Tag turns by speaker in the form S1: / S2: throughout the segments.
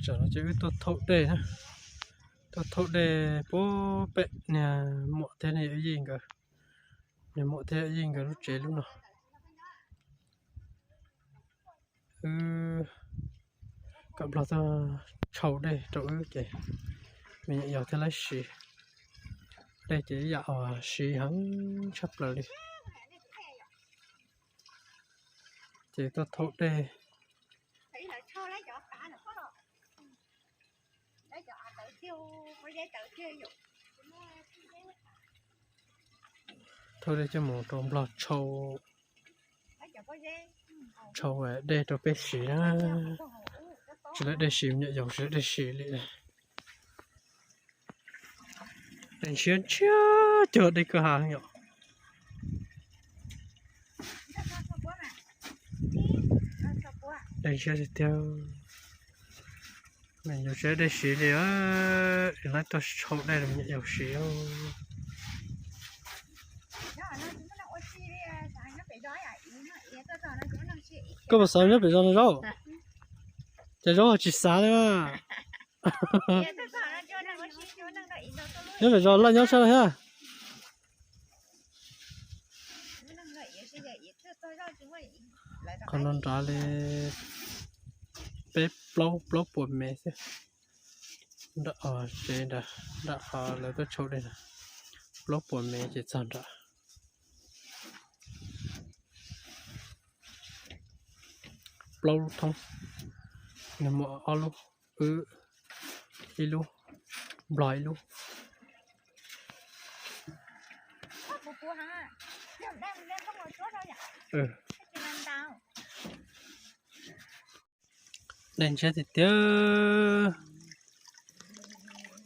S1: Chả nó chỉ tôi thâu đây ha. Tôi thâu đây bố bẹ nè mọ thế này ở gì cả. Nè mọ thế ở gì cả lúc trẻ luôn nào. Cặp là ta chầu đây trâu trẻ. Mình giờ thế lấy xì. Đây chỉ dạo xì hắn sắp lại đi. Chỉ tôi thâu đây. Thôi đây cho một trộm lọt trâu ở đây cho bé xí đó chỉ lấy đây xí nhẹ dầu sẽ đây xí lại này đánh xuyên chưa đây cửa hàng nhở đánh xuyên thì theo mình sẽ đây xí thì lấy cho trâu đây là nhẹ dầu xí không có bao giờ bị rong rau, cái rau chỉ xả thôi mà, nhớ phải rau lại nhớ sao ha, còn non trả lên, bé plau buồn mẹ chứ, đã ở trên đó, đã ở là tôi chốt đây nè, plau buồn mẹ chỉ chọn ra. Plau thông nằm ở alo ilu bloi lu đèn xe thì tiếc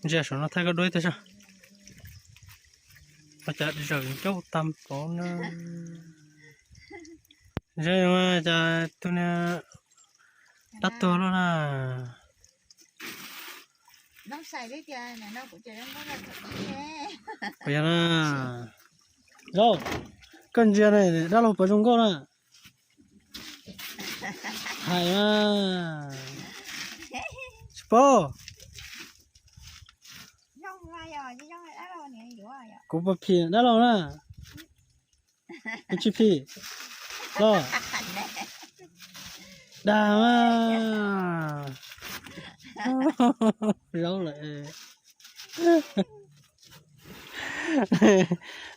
S1: giờ số nó thay cái đuôi thế sao bây giờ đi rồi chỗ tầm có nó giờ mà giờ tôi nè đắt to luôn à
S2: nó xài đấy kìa này nó cũng chơi nó là
S1: bây giờ nè rồi cần gì này đã lâu phải dùng con à hay mà sport cũng bật phi đã lâu nè cái chi phi rồi đà mà lâu lại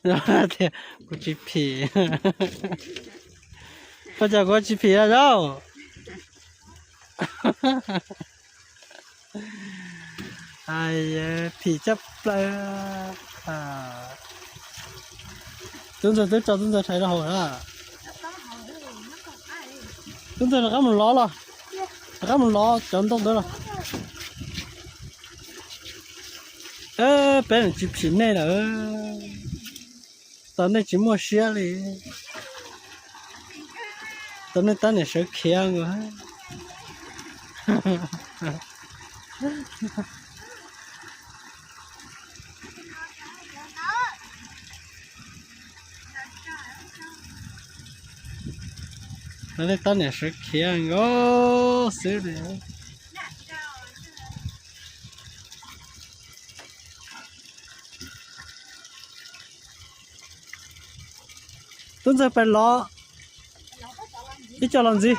S1: rồi thì có chi phi bây giờ có chi phi là đâu ai phi chấp lại chúng tôi thấy là hồi đó chúng tôi là các mình lo rồi các mình lo chọn tốt đó rồi bé là chỉ phím này là tao này chỉ mua xe đi tao này sợ kia rồi Nó tao này sẽ kia ngó xíu đi. Tuấn giờ phải lo. Đi cho làm gì?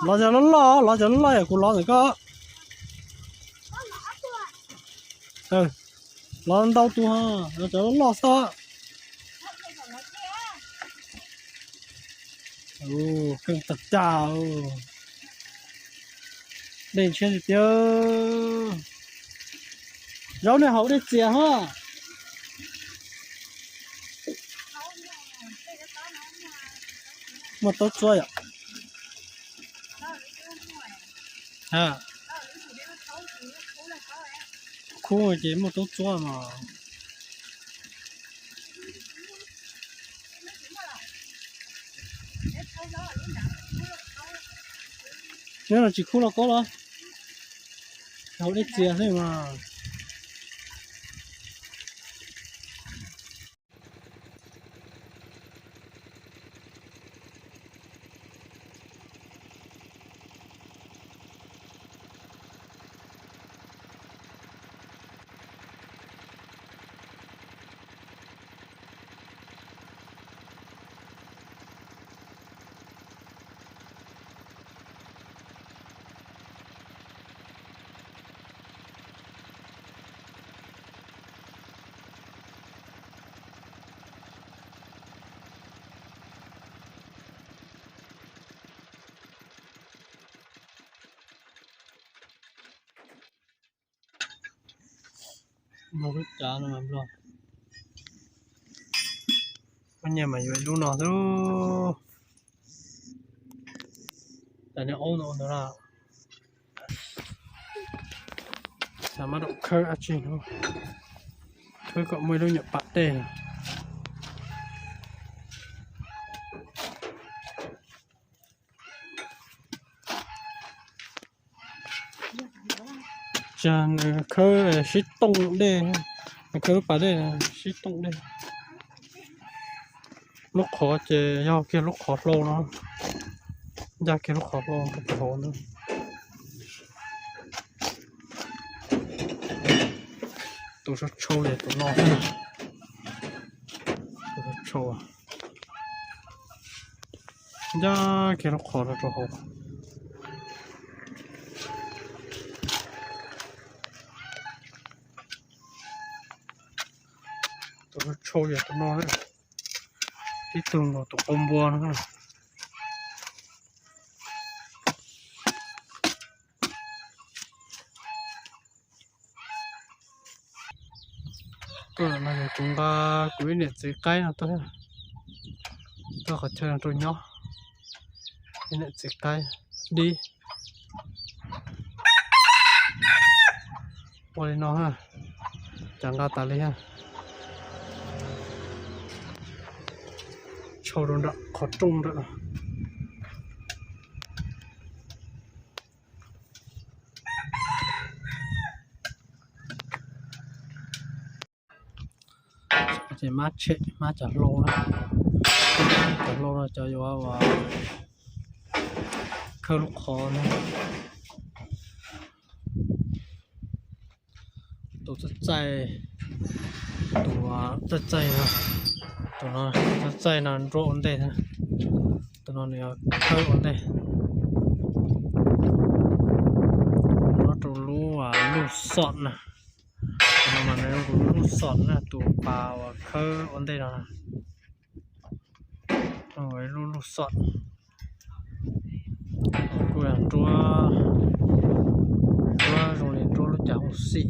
S1: Lo cho nó lo cũng lo rồi có. Lo đâu tu ha, lo cho nó lo sao? Không tập chào đèn trên thì tiêu rau này hậu để chè ha một tô chua ạ ha khu chỉ một tô chua mà nếu là chỉ khu là có rồi hậu để chè thôi mà nó rất chán mà rồi con nhà mày vậy luôn nó thôi tại nó ôn nó là sao mà động khơi à chị nó thôi cậu mới đâu nhập bát đây nè chàng khơi xít tung đây khơi bát đây là xít tung đây lúc khó chơi do kia lúc khó lâu nó ra kia lúc khó lâu cái hồ nữa tôi sẽ trâu để tôi lo tôi sẽ trâu ra kia lúc khó là tôi hồ tôi sẽ trâu để tôi lo đấy cái tường của tôi ôm bùa nữa cái này chúng ta quý niệm dưới cái nào tôi có chơi tôi nhỏ cái niệm dưới cái đi qua đây nó ha chẳng ra ta lấy ha cho nó đã khó trung đó chỉ mát chết mát chả lâu nữa chả lâu là cho vô vào khơi lúc khó nữa tụi rất chay tụi rất chay nữa tụi nó rất chay là rộ ổn đây thôi tụi nó này khơi ổn đây nó tụi lú lú sọt nè nó mà nó lú sọt nè tụi bà khơi ổn đây rồi rồi lú sọt quyền chúa rồi đến chúa nó chẳng xị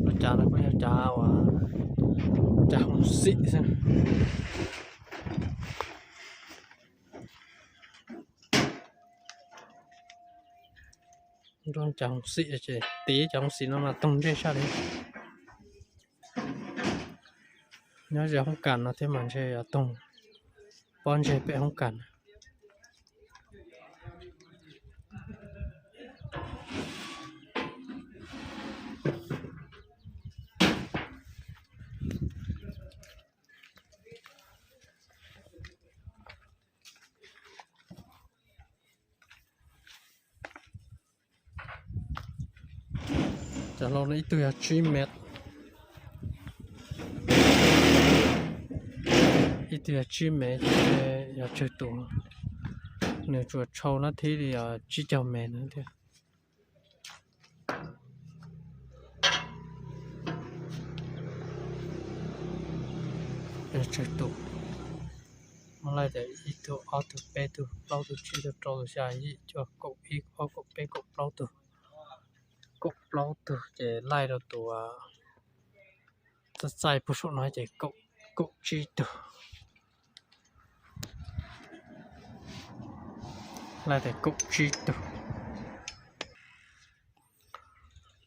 S1: nó chả nó bây chả và chẳng xị xem nó chẳng xị chứ tí chẳng xị nó mà tung trên sao đấy nhớ giờ không cần nó thế mà chơi tung con chơi bé không cần chả lâu nữa tôi truy mệt ít tôi truy mệt giờ chơi tủ nếu chuột trâu nó thế thì chỉ cho mẹ nữa thôi giờ chơi tủ mà lại để ít tôi ao tôi bé tôi lâu tôi chỉ tôi trâu tôi xài gì cho cậu ít ao cậu bé cậu lâu tôi để lại được tủ rất dài một số nói để cậu chỉ tôi lại để cục chi từ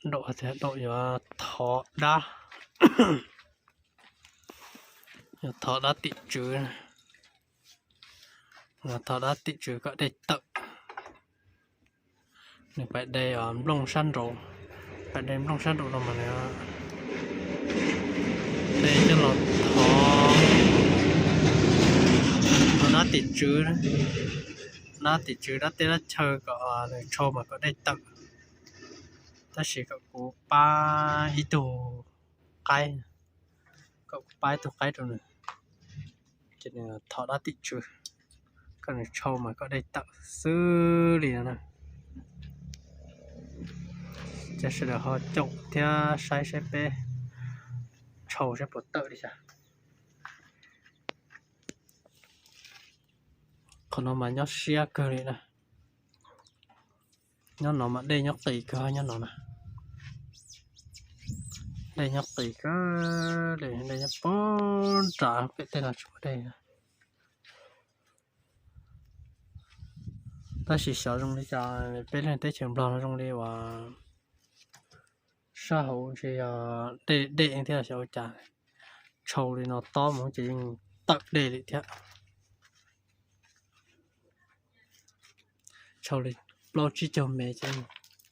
S1: độ thế độ thọ đá thọ đá tị trừ thọ đá tị trừ có để tự này phải đây lông săn rồi phải đây lông săn rồi mà này đây cho nó đá tị trừ nó thì chứ đó tên là chơi có cho mà có đây tự ta chỉ có cú ba ít đồ cái có ba đồ cái rồi này cho nên là thọ đã tị chứ còn cho mà có đây tự xử lý nè chắc sẽ là họ trồng theo sai sẽ bé trâu sẽ bớt tự đi sao còn nó mà nhót xia cơ này nè nhớ nó mà đây nhóc tỷ cơ nhớ nó nè đây nhóc tỷ cơ để đây nhóc bó trả cái tên là chỗ đây ta chỉ sợ trong đi cho bên này tới trường blo trong đi và xã hội thì để anh theo sao trả trâu thì nó to mà chỉ tận để đi theo trâu đi lo chỉ cho mẹ cho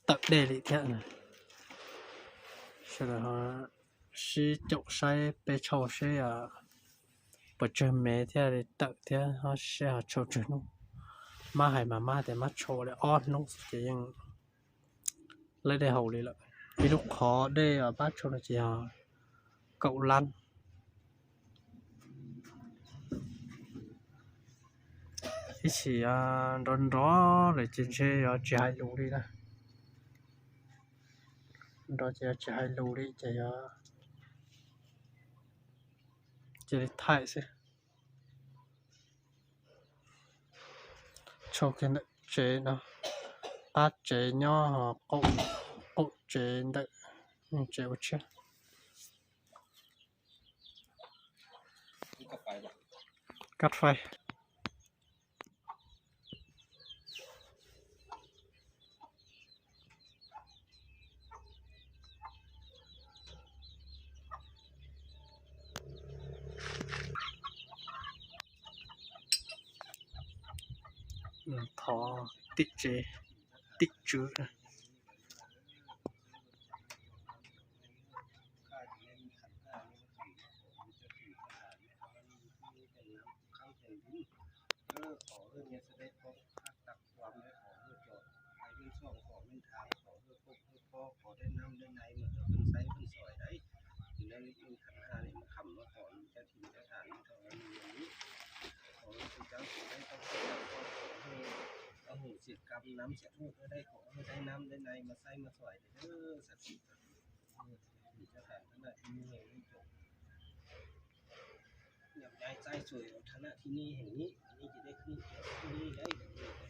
S1: tận để đi theo này sau đó si chậu sai bé trâu sẽ bật cho mẹ theo để tận theo họ sẽ trâu chuyện nó mà hay mà để mắt trâu để on nó chỉ lấy để hậu đi lại vì lúc khó đây ở bát trâu là chỉ cậu lăn cái chỉ đón đó để trên xe chỉ hai lù đi nè đó chỉ hai lù đi chỉ thay xe cho cái này chế nó bát chế nhỏ cậu chế đấy chế một chiếc cắt phay thọ tích chế tích trữ
S3: สิกรรมน้ำเสียลูกได้ขอให้ได้น้ำได้ในมาใส่มาสวยเด้อสักทีมีสถานขณะที่นี่แห่งนี้จบอยากได้ใจสวยขณะที่นี่แห่งนี้นี่จะได้ขึ้นที่นี่ได้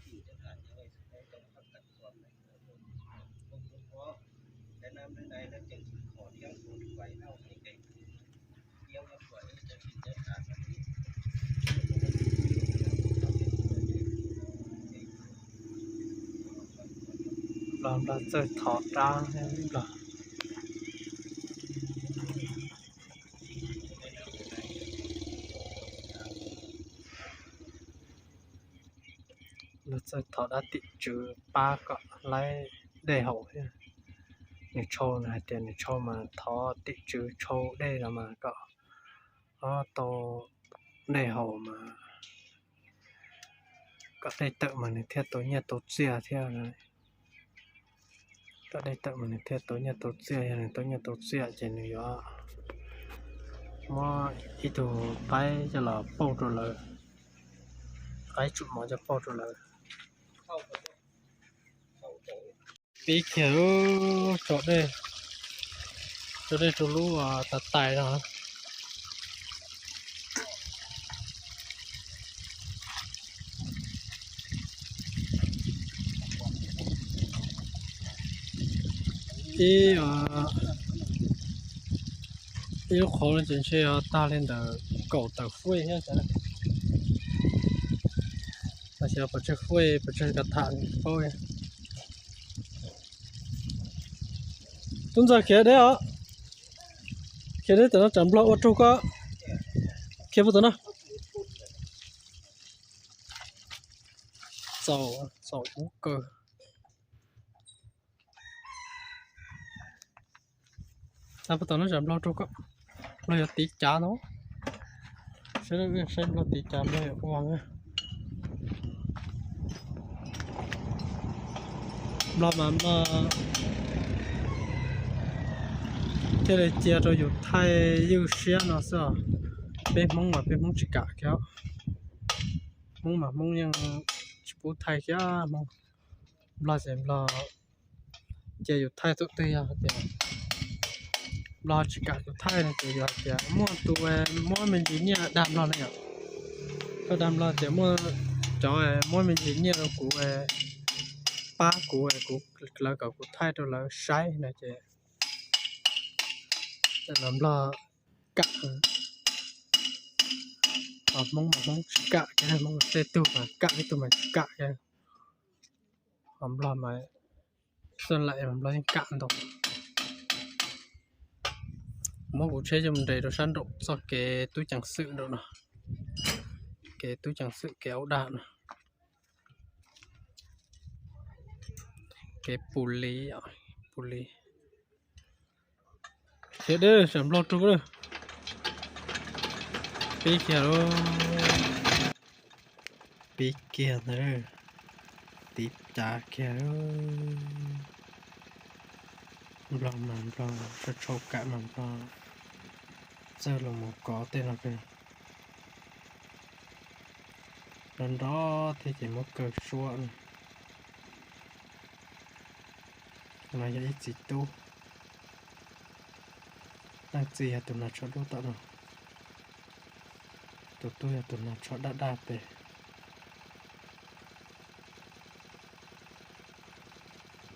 S3: ที่สถานจะได้ต้องพักตัดความในเพราะได้น้ำได้ในแล้วจึงขอเลี้ยงคนไว้เล่าให้แก่เลี้ยงมาสวยจะกินจะทานแบบนี้
S1: làm là chơi thọ ra là chơi thọ đã tị trừ ba cọ lấy để hậu này trâu này tiền này trâu mà thọ tị trừ trâu đây là mà cọ nó to để hậu mà có thể tự mà này theo tối nhà tốt xìa theo này tại đây tự mình theo tối nhà tốt xìa này tối nhà tốt xìa trên này đó mà ít đồ bay cho là bao rồi là cái chụp mà cho bao rồi là bí kiểu chỗ đây chỗ lú tạt tài đó lúc khó lên trên xe ta lên được cầu tàu phuê nhá chả mà sẽ phải chơi phuê phải chơi cả thằng thôi tuần giờ kia đấy ạ kia đấy tụi nó chấm lâu ở chỗ có kia vào tụi nó sầu cũng cơ ta bắt đầu nó chấm lâu chỗ có bây giờ tí chả nó sẽ xem là tí chả bây giờ không ăn nữa làm thế này chia rồi dùng thay yêu xe nó sao bên mong chỉ cả kéo mong nhưng chỉ bố thay kéo mong lo xem lo chia dùng thay tụi tôi lo chỉ cả dùng thay này chỉ là kéo mua mình chỉ nhẹ đam lo này ạ có đam lo chỉ mua cho mua mình chỉ nhẹ của ba của là cậu của thay đó là sai này chị làm lo cạ mong cạ cái này mong tê tu mà cạ cái tụi mình cạ cái làm lo mà xuân lại làm lo cạn đâu mong cũng chơi cho mình đầy đồ săn độ do cái túi chẳng sự đâu nè cái túi chẳng sự kéo đạn cái pù lì thế đấy làm lo chung rồi bị kia rồi bị kia nữa tiếp trả kia rồi làm lo cho châu cả làm lo giờ là một có tên là cái lần đó thì chỉ một cờ xua này là ít gì tu đang gì à tụi nó cho đốt tạo nào tụi tôi là tụi nó cho đã đạp về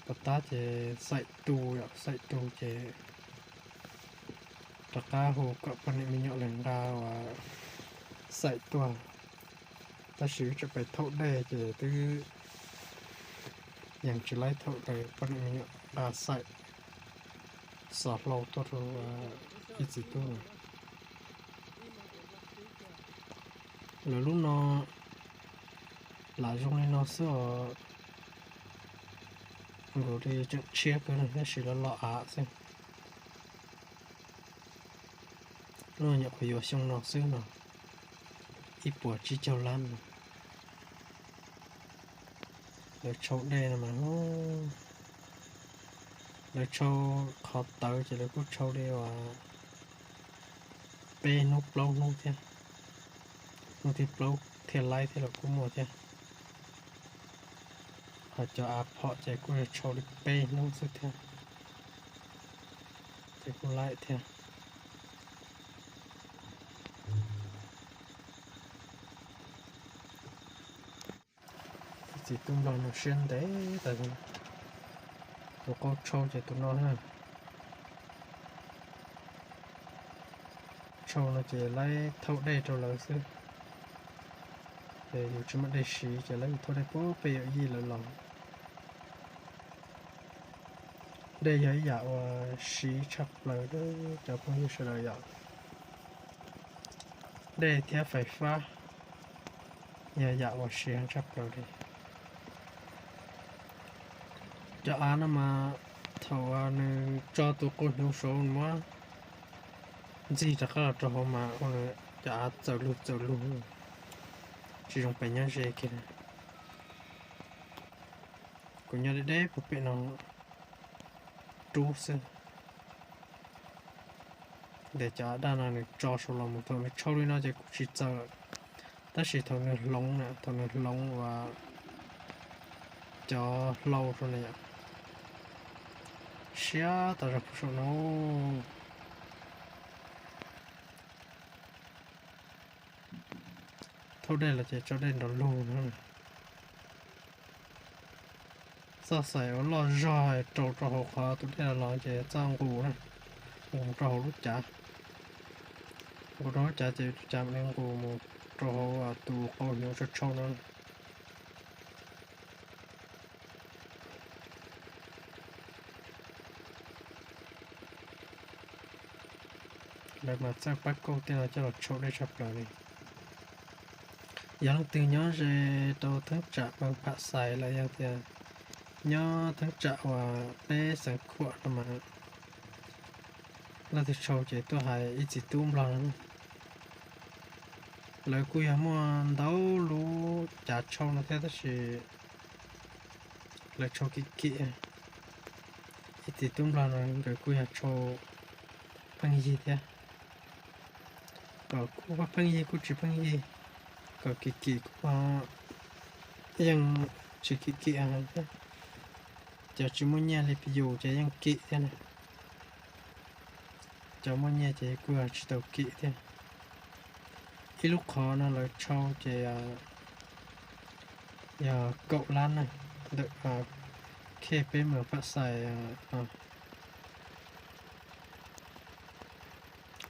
S1: và ta chỉ dạy tu chỉ tất cả hồ các bạn mình nhận lần ra và dạy tu ta sử cho phải thấu đề chỉ từอย่างchỉ lấy thấu đề bạn mình nhận ra dạy sọt lâu tốt rồi ít gì tu là lúc nó là trong này nó sửa rồi đi chọn chia cái này nó chỉ là lọ á xem nó nhập vào trong nó xíu nào ít bỏ chi châu lan rồi châu đây là mà nó rồi châu khó tới chỉ là có châu đây và bê nút lâu nút thế nút thì lâu thì lại thì là cũng một thế họ cho áp họ chạy qua châu đi bê nút thế thì cũng lại thế chỉ tung lòng nó xuyên đấy tại vì tụi con trâu chỉ tụi nó ha trâu nó chỉ lấy thâu đây trâu lớn xưa để dù cho mất đây xí chỉ lấy thâu đây bố bây giờ gì là lòng đây giấy dạo xí chập lời đó cho bao nhiêu sự đời dạo đây theo phải pha giờ dạo xí chập lời đi cho anh mà thầu anh cho tụi con hiểu số mà gì chắc là cho họ mà con cho走路chỉ dùng phải nhớ gì kia còn nhớ đấy phụ bị nó trú sinh để cho đa này cho số lòng một thôi mới cho đi nó chỉ chỉ chờ ta chỉ thôi nó lông nè thôi nó lông và cho lâu rồi này xia ta ra số nó thôi đây là chỉ cho đây nó luôn nữa sao sai ở lo rồi trâu trâu khó tụi đây là lo chỉ trang cù này một trâu lúc chả một đó chả chỉ chạm lên cù một trâu và tụ câu nhiều cho trâu nữa lại mà sang bắt câu tên là cho là trâu đây chập lại đi giờ lúc từ nhớ về tôi thức trả bằng bát xài là như thế nhớ thức trả và bé sản khuẩn mà là thì trâu chỉ tôi hay ít chỉ túm lần lời cuối mua đấu lú trả trâu nó thế đó chỉ lời trâu kỹ ít chỉ túm lần rồi cuối trâu bằng gì thế có bằng gì cũng chỉ bằng gì có kỹ cóยังchỉ kỹ à thế giờ chỉ muốn nghe lại ví dụ choยังkỹ thế này cho muốn nghe chỉ cứ chỉ đầu kỹ thế cái lúc khó nó là trâu chỉ giờ cậu lan này được เคเปเมืองพระไส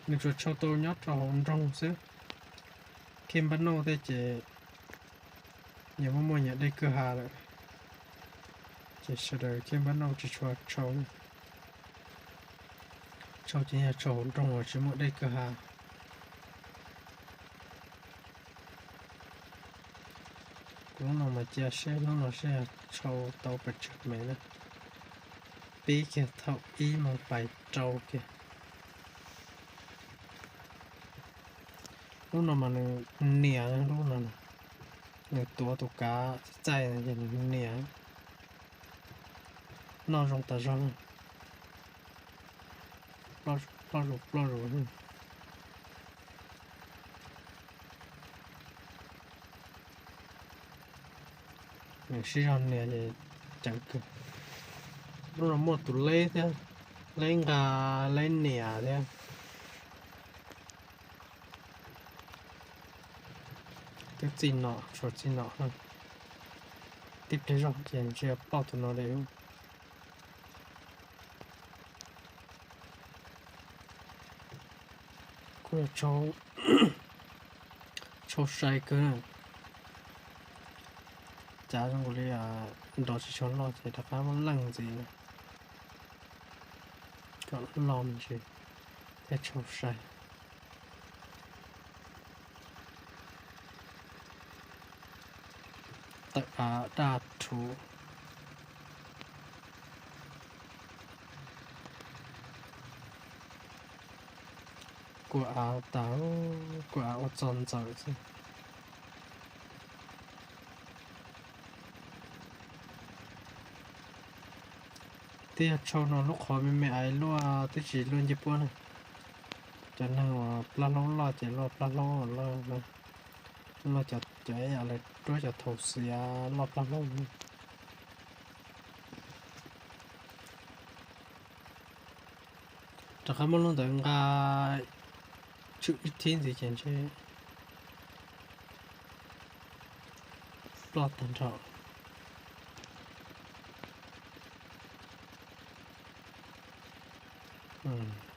S1: นึกว่าชาวโตยอดรองรองซื้อเคมบ้านนอกได้เจอย่ามั่วอย่าได้เกือหาเลยเจเสดอเคมบ้านนอกจะชัวชาวจริงๆชาวรองจะมั่วได้เกือหาน้องมาเจ้าเช่น้องเช่ชาวเตาประจุไหมนะปีเกี่ยวเท่าอีมองไปเจ้าเกี่ยลูกน้องมันเหนียลูกน้องเนี่ยตัวตุกาใจเนี่ยเหนียนอนรงตาจงปลอรูเนี่ยสิรันเนี่ยจะจังกึลูกน้องหมดตุเล่เท่าเล่นกาเล่นเหนียเท่าcái gì nọ chỗ gì nọ hơn tiếp đến rồi tiền chưa bao tụi nó đều cứ cho sai cơ giá trong cái là đó chỉ cho nó thì đã khá lằng gì nữa còn lòm gì thế cho saiตะดาทูกูเอาเตากูเอาจอนเจอสิเตี้ยชาวนอนลูกขอไม่ไอ้ลัวที่จีล้วนญี่ปุ่นจะนั่งว่าปลาล้อรอจะรอปลาล้อรอนะเราจะอะไรด้วยจะถูกเสียรอบละโลกแต่เขาไม่รู้แต่งาชุดที่สิเช่นเช่ปลอดตันทอ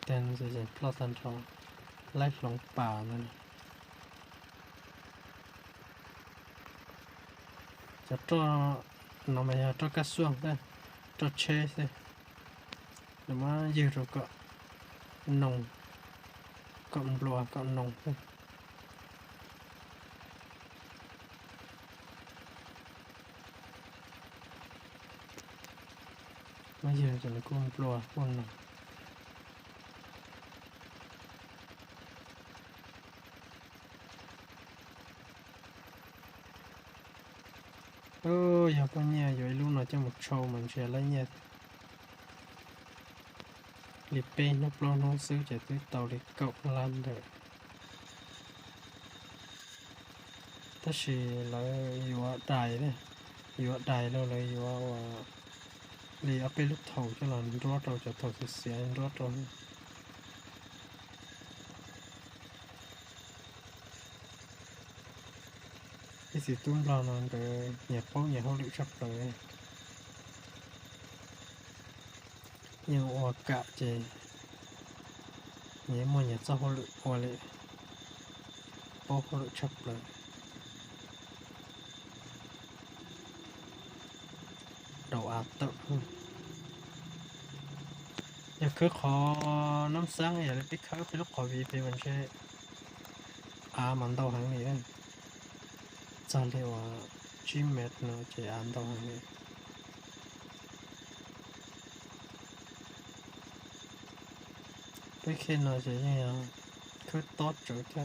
S1: แต่นสิเช่นปลอดตันทอไล่ลงป่านั่นจะตัวน้องไม่จะตัวกระส่วงได้ตัวเชสเลยหรือว่ายืดก็นงก็บลัวก็นงไม่ยืดจนกุ้งบลัวพวกนั้นอย่าไปเนี่ยอยู่ลูกน้อยจะหมดโชว์มันเชียร์แล้วเนี่ยลิปเป็นนับล้อน้องซื้อจะซื้อเตาลิเก่าล้านเลยถ้าชีแล้วอยู่ว่าได้เนี่ยอยู่ว่าได้แล้วเลยอยู่ว่าลีเอาไปลูกเท่าจะหลอนรอดเราจะเท่าเสียรอดเราที่สิตุ้มเรานอนเลยอย่าเป้าอย่าเขาลิชับเลยยังออกกะเจเนี่ยมันอย่าเจ้าเขาลิออกเลยเป้าเขาลิชับเลยเราอาบตะอย่าคือขอน้ำซังอย่าเลยไปเข้าไปลูกขอวีไปมันใช่มันเดาหางนี้นั่นจะเรียกว่าจิมเมตเนาะจะเดาหางนี้ไปเข็นเนาะจะยังไงคือตอดจุดแค่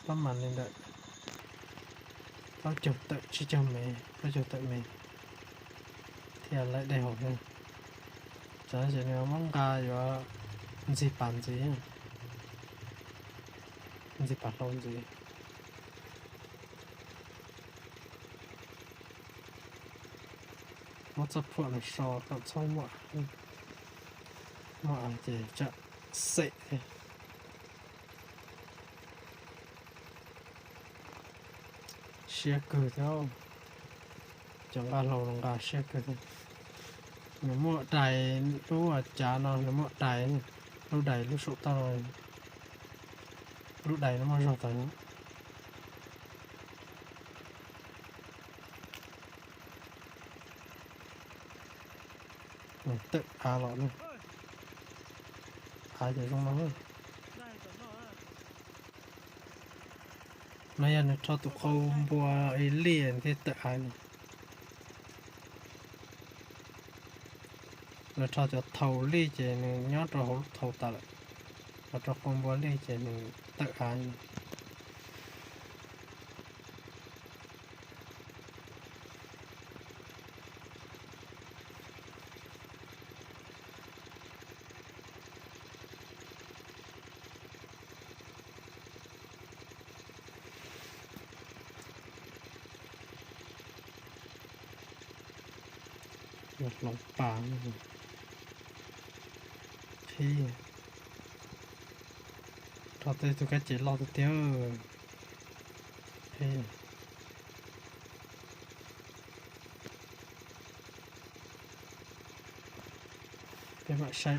S1: ประมาณนี้แหละเราจุดตะชิจเมย์เราจุดตะเมย์ที่อะไรได้หกเนี่ยจะเห็นว่ามันกาอยู่ว่ามันสิปันสิมันสิปันลงสิ我这破了烧到超晚，晚这死的，写歌条， chẳng ga lâu lòng ga xe cái nó mua đài lúc chả nó mua đài lúc sụt tao lúc đài nó mua sụt tao tự lọ luôn chạy trong nó nãy giờ nó cho tụi câu bùa ấy liền thì tự này nó cho thầu ly chế này nhớ cho thầu ta lại và cho con bùa ly chế này tự nàyลงป่าที่ทอดตัวกระจิรอตัวเตี้ยที่เป็นแบบใช้